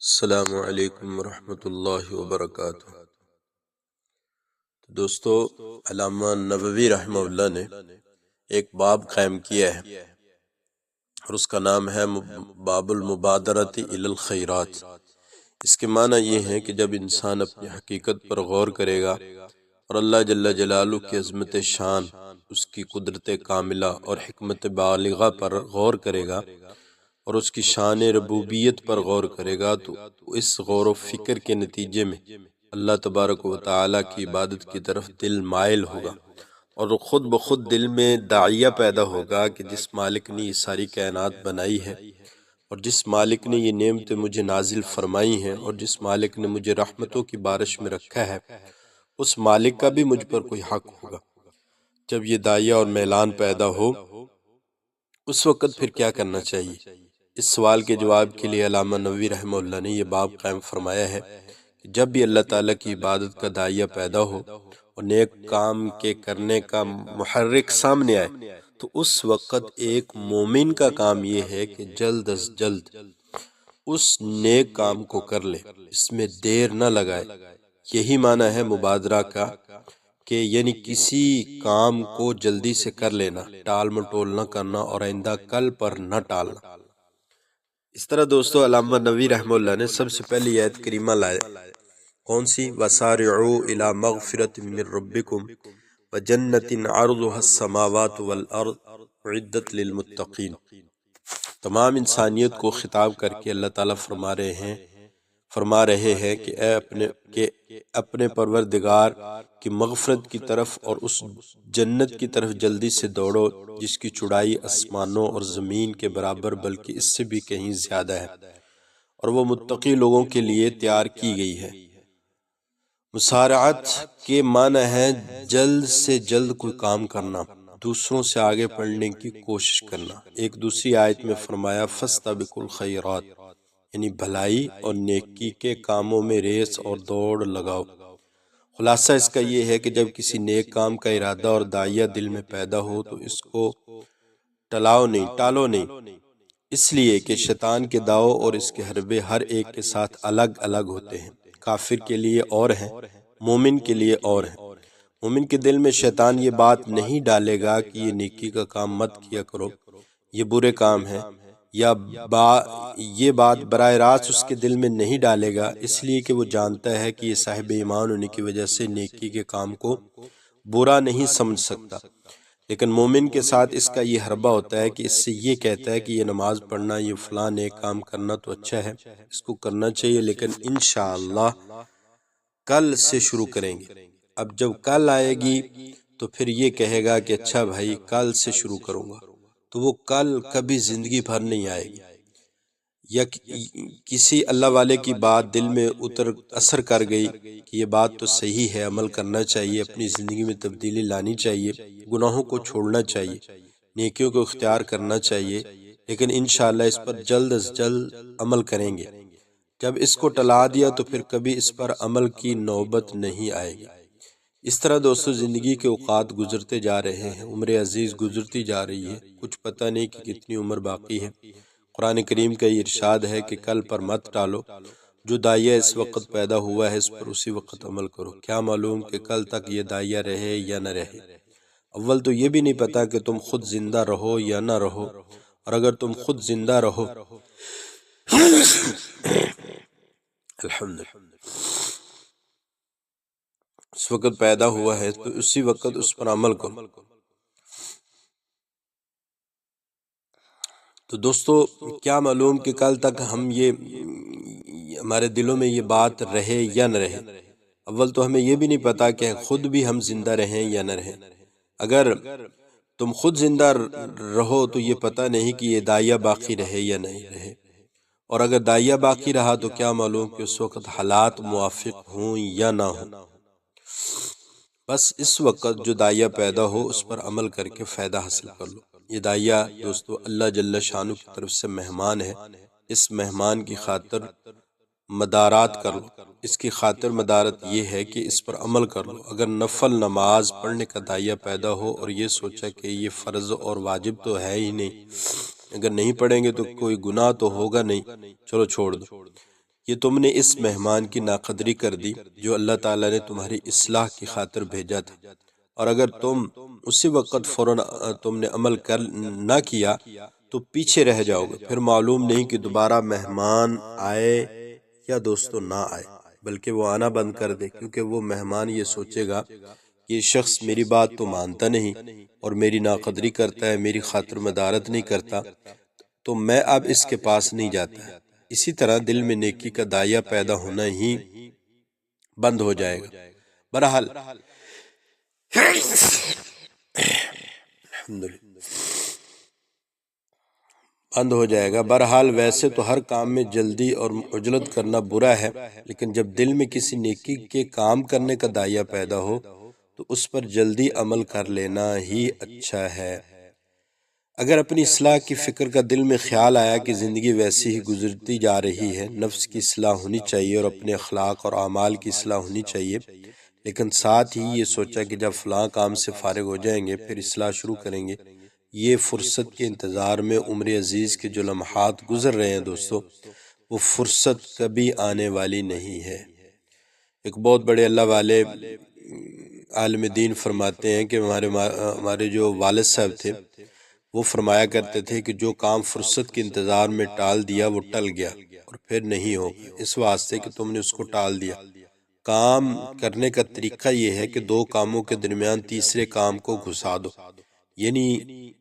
السلام علیکم ورحمۃ اللہ وبرکاتہ۔ دوستو، علامہ نووی رحمہ اللہ نے ایک باب قائم کیا ہے اور اس کا نام ہے باب المبادرۃ الی الخیرات۔ اس کے معنی یہ ہے کہ جب انسان اپنی حقیقت پر غور کرے گا اور اللہ جل جلالہ کی عظمت شان، اس کی قدرت کاملہ اور حکمت بالغہ پر غور کرے گا اور اس کی شان ربوبیت پر غور کرے گا تو اس غور و فکر کے نتیجے میں اللہ تبارک و تعالیٰ کی عبادت کی طرف دل مائل ہوگا، اور خود بخود دل میں داعیہ پیدا ہوگا کہ جس مالک نے یہ ساری کائنات بنائی ہے، اور جس مالک نے یہ نعمتیں مجھے نازل فرمائی ہیں، اور جس مالک نے مجھے رحمتوں کی بارش میں رکھا ہے، اس مالک کا بھی مجھ پر کوئی حق ہوگا۔ جب یہ داعیہ اور میلان پیدا ہو، اس وقت پھر کیا کرنا چاہیے؟ اس سوال کے جواب کے لیے علامہ نووی رحمہ اللہ نے یہ باب قائم فرمایا ہے کہ جب بھی اللہ تعالیٰ کی عبادت کا داعیہ پیدا ہو اور نیک کام کے کرنے کا محرک سامنے آئے، تو اس وقت ایک مومن کا کام یہ ہے کہ جلد از جلد اس نیک کام کو کر لے، اس میں دیر نہ لگائے۔ یہی معنی ہے مبادرہ کا، کہ یعنی کسی کام کو جلدی سے کر لینا، ٹال مٹول نہ کرنا اور آئندہ کل پر نہ ٹالنا۔ اس طرح دوستو، علامہ نووی رحمہ اللہ نے سب سے پہلی آیت کریمہ لائے، کون سی؟ وَسَارِعُوا إِلَى مَغْفِرَةٍ مِّن رَبِّكُمْ وَجَنَّةٍ عَرْضُهَا السَّمَاوَاتُ وَالْأَرْضُ أُعِدَّتْ لِلْمُتَّقِينَ۔ تمام انسانیت کو خطاب کر کے اللہ تعالیٰ فرما رہے ہیں کہ اپنے پروردگار کی مغفرت کی طرف اور اس جنت کی طرف جلدی سے دوڑو جس کی چوڑائی آسمانوں اور زمین کے برابر بلکہ اس سے بھی کہیں زیادہ ہے، اور وہ متقی لوگوں کے لیے تیار کی گئی ہے۔ مسارعت کے معنی ہے جلد سے جلد کوئی کام کرنا، دوسروں سے آگے بڑھنے کی کوشش کرنا۔ ایک دوسری آیت میں فرمایا فَاسْتَبِقُوا الْخَيْرَاتِ، یعنی بھلائی اور نیکی کے کاموں میں ریس اور دوڑ لگاؤ۔ خلاصہ اس کا یہ ہے کہ جب کسی نیک کام کا ارادہ اور داعیہ دل میں پیدا ہو تو اس کو ٹالو نہیں، اس لیے کہ شیطان کے داؤ اور اس کے حربے ہر ایک کے ساتھ الگ الگ ہوتے ہیں۔ کافر کے لیے اور ہیں، مومن کے لیے اور ہیں۔ مومن کے دل میں شیطان یہ بات نہیں ڈالے گا کہ یہ نیکی کا کام مت کیا کرو، یہ برے کام ہیں، یا یہ بات براہ راست اس کے دل میں نہیں ڈالے گا، اس لیے کہ وہ جانتا ہے کہ یہ صاحب ایمان ہونے کی وجہ سے نیکی کے کام کو برا نہیں سمجھ سکتا۔ لیکن مومن کے ساتھ اس کا یہ حربہ ہوتا ہے کہ اس سے یہ کہتا ہے کہ یہ نماز پڑھنا، یہ فلاں نیک کام کرنا تو اچھا ہے، اس کو کرنا چاہیے، لیکن انشاءاللہ کل سے شروع کریں گے۔ اب جب کل آئے گی تو پھر یہ کہے گا کہ اچھا بھائی کل سے شروع کروں گا، تو وہ کل کبھی زندگی بھر نہیں آئے گی۔ یا کسی اللہ والے کی بات دل میں اثر کر گئی کہ یہ بات تو صحیح ہے، عمل کرنا چاہیے، اپنی زندگی میں تبدیلی لانی چاہیے، گناہوں کو چھوڑنا چاہیے، نیکیوں کو اختیار کرنا چاہیے، لیکن انشاءاللہ اس پر جلد از جلد عمل کریں گے۔ جب اس کو ٹلا دیا تو پھر کبھی اس پر عمل کی نوبت نہیں آئے گی۔ اس طرح دوستو زندگی کے اوقات گزرتے جا رہے ہیں، عمر عزیز گزرتی جا رہی ہے، کچھ پتہ نہیں کہ کتنی عمر باقی ہے۔ قرآن کریم کا یہ ارشاد ہے کہ کل پر مت ٹالو، جو داعیہ اس وقت پیدا ہوا ہے اس پر اسی وقت عمل کرو، کیا معلوم کہ کل تک یہ داعیہ رہے یا نہ رہے۔ اول تو یہ بھی نہیں پتا کہ تم خود زندہ رہو یا نہ رہو، اور اگر تم خود زندہ رہو الحمدللہ اس وقت پیدا ہوا ہے تو اسی وقت اس پر عمل کرو۔ تو دوستو کیا معلوم کہ کل تک ہمارے دلوں میں یہ بات رہے یا نہ رہے۔ اول تو ہمیں یہ بھی نہیں پتا کہ خود بھی ہم زندہ رہیں یا نہ رہیں۔ اگر تم خود زندہ رہو تو یہ پتہ نہیں کہ یہ داعیہ باقی رہے یا نہیں رہے، اور اگر داعیہ باقی رہا تو کیا معلوم کہ اس وقت حالات موافق ہوں یا نہ ہوں۔ بس اس وقت جو داعیہ پیدا ہو اس پر عمل کر کے فائدہ حاصل کر لو۔ یہ داعیہ دوستو اللہ جل شانہ کی طرف سے مہمان ہے، اس مہمان کی خاطر مدارات کر لو۔ اس کی خاطر مدارت یہ ہے کہ اس پر عمل کر لو۔ اگر نفل نماز پڑھنے کا داعیہ پیدا ہو اور یہ سوچا کہ یہ فرض اور واجب تو ہے ہی نہیں، اگر نہیں پڑھیں گے تو کوئی گناہ تو ہوگا نہیں، چلو چھوڑ دو، یہ تم نے اس مہمان کی ناقدری کر دی جو اللہ تعالیٰ نے تمہاری اصلاح کی خاطر بھیجا تھا، اور اگر تم اسی وقت فوراً تم نے عمل نہ کیا تو پیچھے رہ جاؤ گے، پھر معلوم نہیں کہ دوبارہ مہمان آئے یا دوستو نہ آئے، بلکہ وہ آنا بند کر دے، کیونکہ وہ مہمان یہ سوچے گا کہ یہ شخص میری بات تو مانتا نہیں اور میری ناقدری کرتا ہے، میری خاطر مدارت نہیں کرتا، تو میں اب اس کے پاس نہیں جاتا۔ اسی طرح دل میں نیکی کا داعیہ پیدا ہونا ہی بند ہو جائے گا۔ بہرحال بہرحال ویسے تو ہر کام میں جلدی اور عجلت کرنا برا ہے، لیکن جب دل میں کسی نیکی کے کام کرنے کا داعیہ پیدا ہو تو اس پر جلدی عمل کر لینا ہی اچھا ہے۔ اگر اپنی اصلاح کی فکر کا دل میں خیال آیا کہ زندگی ویسی ہی گزرتی جا رہی ہے، نفس کی اصلاح ہونی چاہیے اور اپنے اخلاق اور اعمال کی اصلاح ہونی چاہیے، لیکن ساتھ ہی یہ سوچا کہ جب فلاں کام سے فارغ ہو جائیں گے پھر اصلاح شروع کریں گے، یہ فرصت کے انتظار میں عمر عزیز کے جو لمحات گزر رہے ہیں دوستو، وہ فرصت کبھی آنے والی نہیں ہے۔ ایک بہت بڑے اللہ والے عالم دین فرماتے ہیں کہ ہمارے جو والد صاحب تھے وہ فرمایا کرتے تھے کہ جو کام فرصت کے انتظار میں ٹال دیا وہ ٹل گیا اور پھر نہیں ہوگا، اس واسطے کہ تم نے اس کو ٹال دیا۔ کام کرنے کا طریقہ یہ ہے کہ دو کاموں کے درمیان تیسرے کام کو گھسا دو، یعنی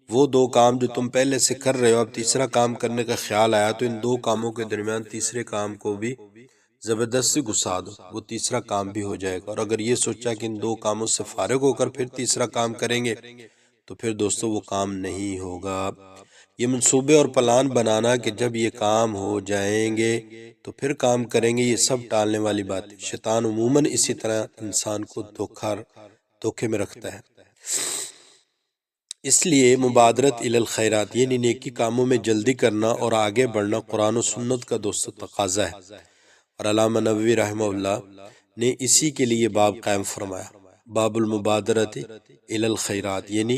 وہ دو کام جو تم پہلے سے کر رہے ہو، اب تیسرا کام کرنے کا خیال آیا تو ان دو کاموں کے درمیان تیسرے کام کو بھی زبردستی گھسا دو، وہ تیسرا کام بھی ہو جائے گا۔ اور اگر یہ سوچا کہ ان دو کاموں سے فارغ ہو کر پھر تیسرا کام کریں گے تو پھر دوستو وہ کام نہیں ہوگا۔ یہ منصوبے اور پلان بنانا کہ جب یہ کام ہو جائیں گے تو پھر کام کریں گے، یہ سب ٹالنے والی بات ہے۔ شیطان عموماً اسی طرح انسان کو دھوکے میں رکھتا ہے۔ اس لیے مبادرت الی الخیرات یعنی نیکی کاموں میں جلدی کرنا اور آگے بڑھنا قرآن و سنت کا دوستو تقاضا ہے، اور علامہ نووی رحمہ اللہ نے اسی کے لیے باب قائم فرمایا، باب المبادرت الی الخیرات یعنی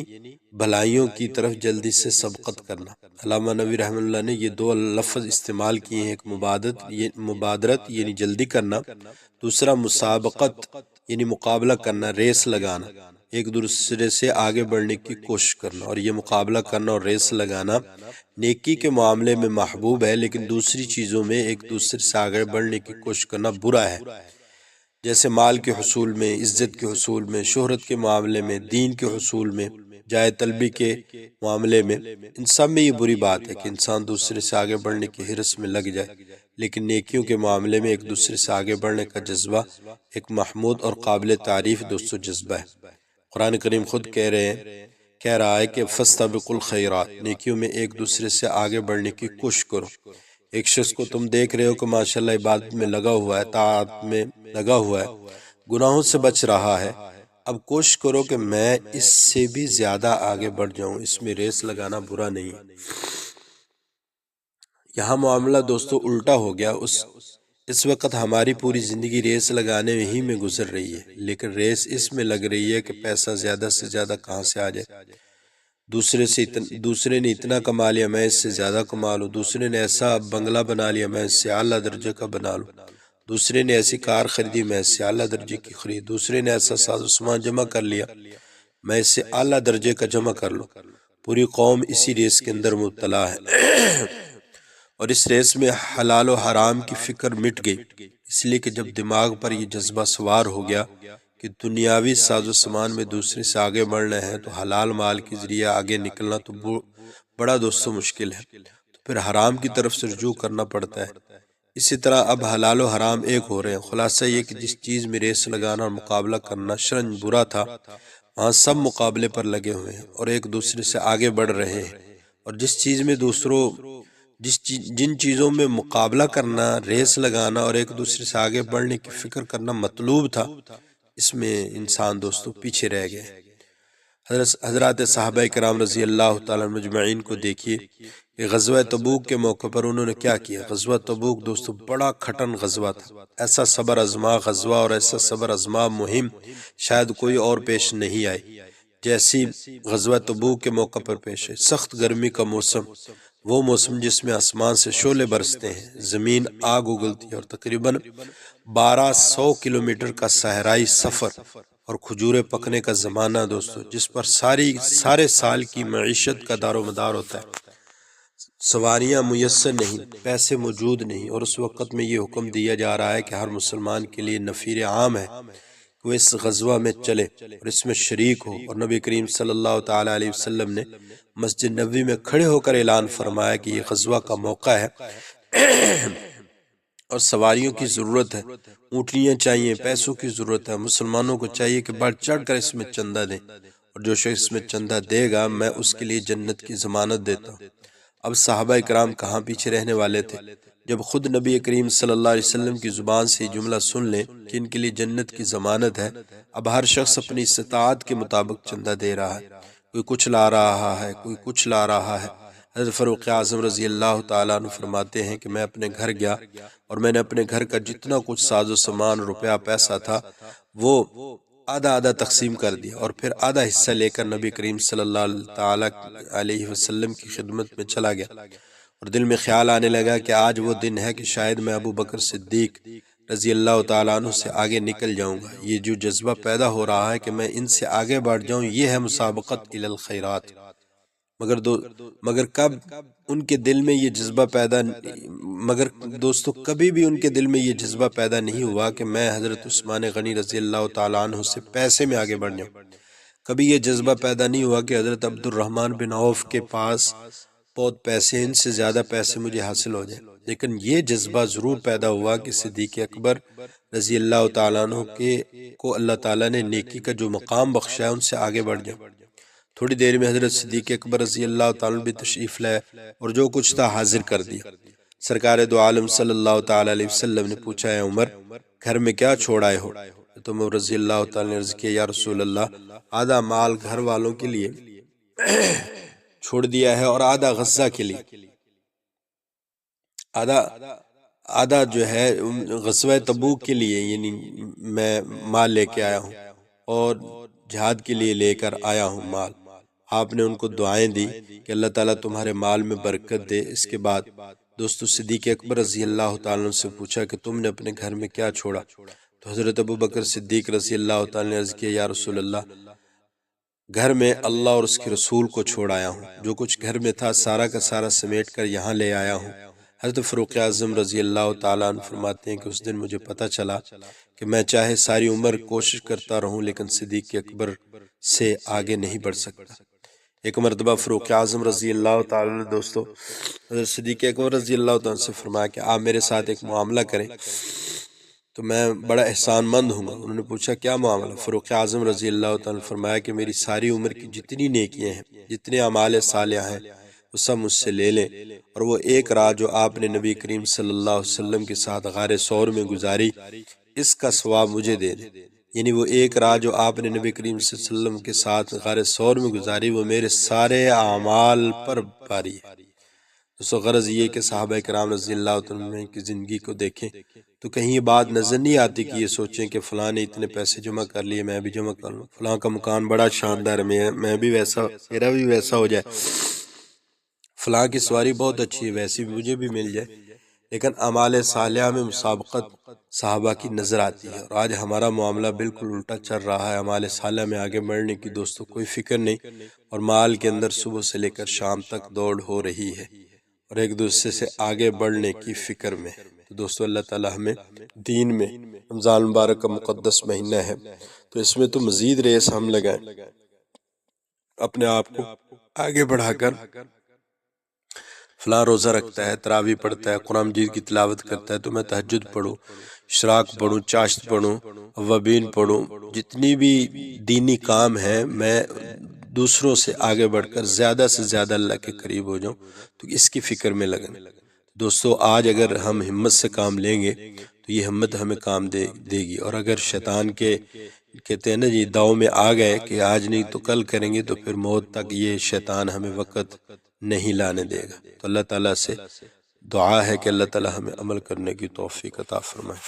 بھلائیوں کی طرف جلدی سے سبقت کرنا۔ علامہ نووی رحمہ اللہ نے یہ دو لفظ استعمال کیے ہیں، ایک مبادرت یعنی جلدی کرنا، دوسرا مسابقت یعنی مقابلہ کرنا، ریس لگانا، ایک دوسرے سے آگے بڑھنے کی کوشش کرنا۔ اور یہ مقابلہ کرنا اور ریس لگانا نیکی کے معاملے میں محبوب ہے، لیکن دوسری چیزوں میں ایک دوسرے سے آگے بڑھنے کی کوشش کرنا برا ہے، جیسے مال کے حصول میں، عزت کے حصول میں، شہرت کے معاملے میں، دین کے حصول میں، جائے طلبی کے معاملے میں، ان سب میں یہ بری بات ہے کہ انسان دوسرے سے آگے بڑھنے کی حرص میں لگ جائے، لیکن نیکیوں کے معاملے میں ایک دوسرے سے آگے بڑھنے کا جذبہ ایک محمود اور قابل تعریف دوستو جذبہ ہے۔ قرآن کریم خود کہہ رہا ہے کہ فاستبقوا الخیرات، نیکیوں میں ایک دوسرے سے آگے بڑھنے کی کوشش کرو۔ ایک شخص کو تم دیکھ رہے ہو کہ ماشاءاللہ عبادت میں لگا ہوا ہے، طاعت میں لگا ہوا ہے، گناہوں سے بچ رہا ہے، اب کوشش کرو کہ میں اس سے بھی زیادہ آگے بڑھ جاؤں، اس میں ریس لگانا برا نہیں۔ یہاں معاملہ دوستو الٹا ہو گیا، اس وقت ہماری پوری زندگی ریس لگانے ہی میں گزر رہی ہے، لیکن ریس اس میں لگ رہی ہے کہ پیسہ زیادہ سے زیادہ کہاں سے آ جائے، دوسرے نے اتنا کما لیا میں اس سے زیادہ کما لوں، دوسرے نے ایسا بنگلہ بنا لیا میں اس سے اعلیٰ درجے کا بنا لوں، دوسرے نے ایسی کار خریدی میں اس سے اعلیٰ درجے کی خرید، دوسرے نے ایسا ساز و سامان جمع کر لیا میں اس سے اعلیٰ درجے کا جمع کر لوں۔ پوری قوم اسی ریس کے اندر مبتلا ہے، اور اس ریس میں حلال و حرام کی فکر مٹ گئی، اس لیے کہ جب دماغ پر یہ جذبہ سوار ہو گیا کہ دنیاوی ساز و سامان میں دوسرے سے آگے بڑھنا ہے تو حلال مال کے ذریعے آگے نکلنا تو بڑا دوستو مشکل ہے، تو پھر حرام کی طرف سے رجوع کرنا پڑتا ہے۔ اسی طرح اب حلال و حرام ایک ہو رہے ہیں۔ خلاصہ یہ کہ جس چیز میں ریس لگانا اور مقابلہ کرنا شرعاً برا تھا، وہاں سب مقابلے پر لگے ہوئے ہیں اور ایک دوسرے سے آگے بڑھ رہے ہیں، اور جن چیزوں میں مقابلہ کرنا، ریس لگانا اور ایک دوسرے سے آگے بڑھنے کی فکر کرنا مطلوب تھا، اس میں انسان دوستو پیچھے رہ گئے۔ حضرات صحابہ کرام رضی اللہ تعالیٰ مجمعین کو دیکھیے کہ غزوہ تبوک کے موقع پر انہوں نے کیا کیا۔ غزوہ تبوک دوستو بڑا کھٹن غزوہ تھا، ایسا صبر آزما غزوہ اور ایسا صبر آزما مہم شاید کوئی اور پیش نہیں آئی جیسی غزوہ تبوک کے موقع پر پیش ہے۔ سخت گرمی کا موسم، وہ موسم جس میں آسمان سے شعلے برستے ہیں، زمین آگ اگلتی ہے، اور تقریباً 1200 کلومیٹر کا صحرائی سفر اور کھجورے پکنے کا زمانہ دوستو، جس پر سارے سال کی معیشت کا دار و مدار ہوتا ہے۔ سواریاں میسر نہیں، پیسے موجود نہیں، اور اس وقت میں یہ حکم دیا جا رہا ہے کہ ہر مسلمان کے لیے نفیر عام ہے کہ وہ اس غزوہ میں چلے اور اس میں شریک ہو، اور نبی کریم صلی اللہ تعالی علیہ وسلم نے مسجد نبوی میں کھڑے ہو کر اعلان فرمایا کہ یہ غزوہ کا موقع ہے اور سواریوں کی ضرورت ہے، اونٹنیاں چاہیے، پیسوں کی ضرورت ہے، مسلمانوں کو چاہیے کہ بڑھ چڑھ کر اس میں چندہ دیں، اور جو شخص اس میں چندہ دے گا میں اس کے لیے جنت کی ضمانت دیتا ہوں۔ اب صحابہ کرام کہاں پیچھے رہنے والے تھے؟ جب خود نبی کریم صلی اللہ علیہ وسلم کی زبان سے یہ جملہ سن لیں کہ ان کے لیے جنت کی ضمانت ہے، اب ہر شخص اپنی استطاعت کے مطابق چندہ دے رہا ہے، کوئی کچھ لا رہا ہے، کوئی کچھ لا رہا ہے۔ حضرت فاروق اعظم رضی اللہ تعالیٰ عنہ فرماتے ہیں کہ میں اپنے گھر گیا اور میں نے اپنے گھر کا جتنا کچھ ساز و سامان، روپیہ، پیسہ تھا وہ آدھا تقسیم کر دیا، اور پھر آدھا حصہ لے کر نبی کریم صلی اللہ تعالیٰ علیہ وسلم کی خدمت میں چلا گیا، اور دل میں خیال آنے لگا کہ آج وہ دن ہے کہ شاید میں ابو بکر صدیق رضی اللہ تعالیٰ عنہ سے آگے نکل جاؤں گا۔ یہ جو جذبہ پیدا ہو رہا ہے کہ میں ان سے آگے بڑھ جاؤں، یہ ہے مسابقت الی الخیرات۔ مگر کب ان کے دل میں یہ جذبہ دوستو کبھی بھی ان کے دل میں یہ جذبہ پیدا نہیں ہوا کہ میں حضرت عثمان غنی رضی اللہ تعالیٰ عنہ سے پیسے میں آگے بڑھ جاؤں۔ کبھی یہ جذبہ پیدا نہیں ہوا کہ حضرت عبد الرحمن بن عوف کے پاس بہت پیسے، ان سے زیادہ پیسے مجھے حاصل ہو جائیں۔ لیکن یہ جذبہ ضرور پیدا ہوا کہ صدیق اکبر رضی اللہ تعالیٰ عنہ کو اللہ تعالیٰ نے نیکی کا جو مقام بخشا ہے ان سے آگے بڑھ جاؤں۔ تھوڑی دیر میں حضرت صدیق اکبر رضی اللہ تعالیٰ عنہ بھی تشریف لائے اور جو کچھ تھا حاضر کر دیا۔ سرکار دو عالم صلی اللہ تعالیٰ علیہ وسلم نے پوچھا، اے عمر، گھر میں کیا چھوڑ آئے ہو؟ تو عمر رضی اللہ تعالیٰ نے عرض کیا، یا رسول اللہ، آدھا مال گھر والوں کے لیے چھوڑ دیا ہے اور آدھا غزہ کے لیے، آدھا جو ہے غزوہ تبوک کے لیے، یعنی میں مال لے کے آیا ہوں اور جہاد کے لیے لے کر آیا ہوں مال۔ آپ نے ان کو دعائیں دی کہ اللہ تعالیٰ تمہارے مال میں برکت دے۔ اس کے بعد دوستو صدیق اکبر رضی اللہ تعالیٰ عنہ سے پوچھا کہ تم نے اپنے گھر میں کیا چھوڑا؟ تو حضرت ابو بکر صدیق رضی اللہ تعالیٰ نے عرض کیا، یا رسول اللہ، گھر میں اللہ اور اس کے رسول کو چھوڑ آیا ہوں، جو کچھ گھر میں تھا سارا کا سارا سمیٹ کر یہاں لے آیا ہوں۔ حضرت فاروق اعظم رضی اللہ تعالیٰ عنہ فرماتے ہیں کہ اس دن مجھے پتہ چلا کہ میں چاہے ساری عمر کوشش کرتا رہوں لیکن صدیق اکبر سے آگے نہیں بڑھ سکتا۔ ایک مرتبہ فاروق اعظم رضی اللہ تعالیٰ نے دوستو حضرت صدیق اکبر رضی اللہ تعالیٰ سے فرمایا کہ آپ میرے ساتھ ایک معاملہ کریں تو میں بڑا احسان مند ہوں گا۔ انہوں نے پوچھا کیا معاملہ؟ فاروق اعظم رضی اللہ تعالیٰ نے فرمایا کہ میری ساری عمر کی جتنی نیکیاں ہیں، جتنے اعمال صالحہ ہیں، وہ سب مجھ سے لے لیں، اور وہ ایک رات جو آپ نے نبی کریم صلی اللہ علیہ وسلم کے ساتھ غار ثور میں گزاری، اس کا ثواب مجھے دے دیں۔ یعنی وہ ایک رات جو آپ نے نبی کریم صلی اللہ علیہ وسلم کے ساتھ غار ثور میں گزاری، وہ میرے سارے اعمال پر باری ہے۔ دوستو غرض یہ کہ صحابہ کرام رضی اللہ عنہ کی زندگی کو دیکھیں تو کہیں یہ بات نظر نہیں آتی کہ یہ سوچیں کہ فلاں نے اتنے پیسے جمع کر لیے، میں بھی جمع کر لوں، فلاں کا مکان بڑا شاندار ہے، میں بھی ویسا، میرا بھی ویسا ہو جائے، فلاں کی سواری بہت اچھی ہے، ویسی مجھے بھی مل جائے۔ لیکن اعمال صالحہ میں مسابقت صحابہ کی نظر آتی ہے، اور آج ہمارا معاملہ بالکل الٹا چل رہا ہے۔ اعمال صالحہ میں آگے بڑھنے کی دوستو کوئی فکر نہیں، اور مال کے اندر صبح سے لے کر شام تک دوڑ ہو رہی ہے، اور ایک دوسرے سے آگے بڑھنے کی فکر میں۔ تو دوستو اللہ تعالی ہمیں دین میں، رمضان مبارک کا مقدس مہینہ ہے تو اس میں تو مزید ریس ہم لگائیں، اپنے آپ کو آگے بڑھا کر فلاں روزہ رکھتا ہے، تراویح پڑھتا ہے، قرآن مجید کی تلاوت کرتا ہے تو میں تہجد پڑھوں، اشراق پڑھوں، چاشت پڑھوں، اوابین پڑھوں، جتنی بھی دینی کام ہیں میں دوسروں سے آگے بڑھ کر زیادہ سے زیادہ اللہ کے قریب ہو جاؤں، تو اس کی فکر میں لگیں۔ دوستو آج اگر ہم ہمت سے کام لیں گے تو یہ ہمت ہمیں کام دے گی، اور اگر شیطان کے کہتے ہیں نا جی داؤ میں آ گئے کہ آج نہیں تو کل کریں گے، تو پھر موت تک یہ شیطان ہمیں وقت نہیں لانے دے گا۔ تو اللہ تعالیٰ سے دعا ہے کہ اللہ تعالیٰ ہمیں عمل کرنے کی توفیق عطا فرمائے۔